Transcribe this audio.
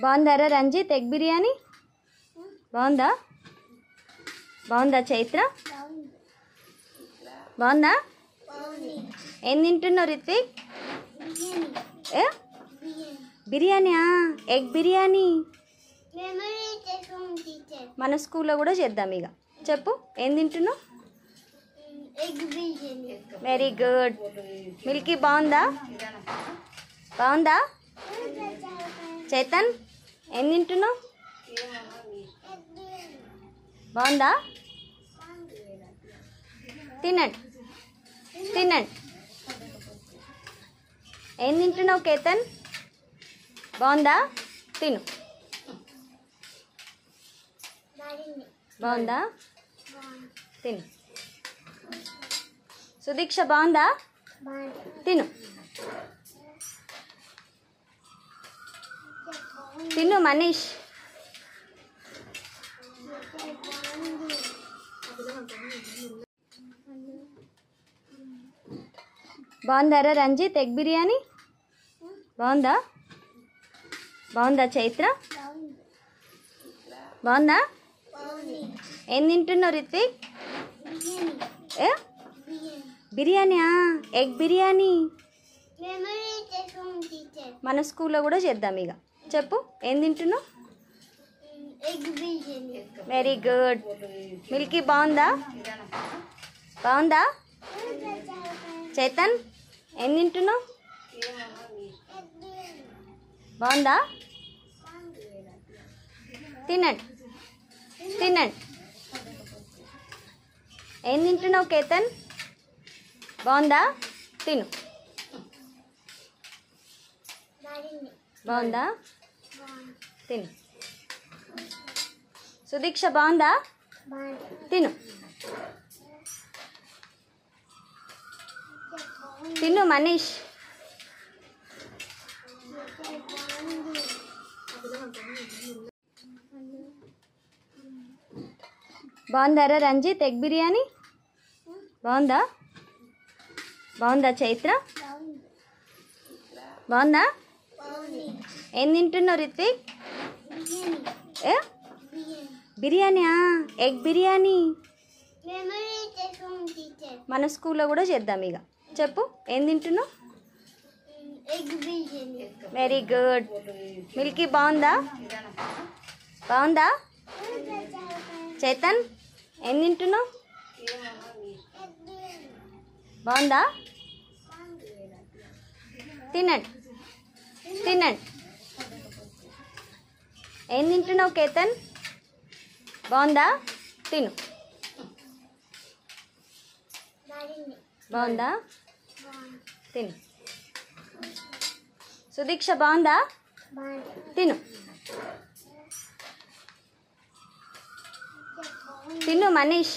బాగుందారా Ranjith egg biryani బాగుందా బాగుందా చైత్ర బాగుందా ఏం తింటున్నావు రిత్విక్ బిర్యానీయా ఎగ్ బిర్యానీ మన స్కూల్లో కూడా చేద్దాం ఇక చెప్పు ఏం తింటున్నావు వెరీ గుడ్ మిల్కీ బాగుందా బాగుందా చైతన్ ఏం తింటున్నావు బాగుందా తినండి తినండి ఏం తింటున్నావు కేతన్ బాగుందా తిను బాగుందా తిను సుదీక్ష బాగుందా తిను తిను మనీష్ బాగుందారా రంజిత్ ఎగ్ బిర్యానీ బాగుందా బాగుందా చైత్ర బాగుందా ఏం తింటున్నావు రిత్విక్ బిర్యానీయా ఎగ్ బిర్యానీ మన స్కూల్లో కూడా చేద్దాం ఇక చెప్పు ఏం తింటున్నావు వెరీ గుడ్ మిల్కీ బాగుందా బాగుందా చైతన్ ఏం తింటున్నావు బాగుందా తినండి తినండి ఏం తింటున్నావు కేతన్ బాగుందా తిను బాగుందా తిను సుదీక్ష బాగుందా తిను తిను మనీష్ బాగుందారా రంజిత్ ఎగ్ బిర్యానీ బాగుందా బాగుందా చైత్ర బాగుందా ఏం తింటున్నావు రిత్విక్ బిర్యానీయా ఎగ్ బిర్యానీ మన స్కూల్లో కూడా చేద్దాం ఇక చెప్పు ఏం తింటున్నావు వెరీ గుడ్ మిల్కీ బాగుందా బాగుందా చైతన్ ఏం తింటున్నావు బాగుందా తినండి తినండి ఏం తింటున్నావు కేతన్ బాగుందా తిను బాగుందా తిను సుదీక్ష బాగుందా తిను తిను మనీష్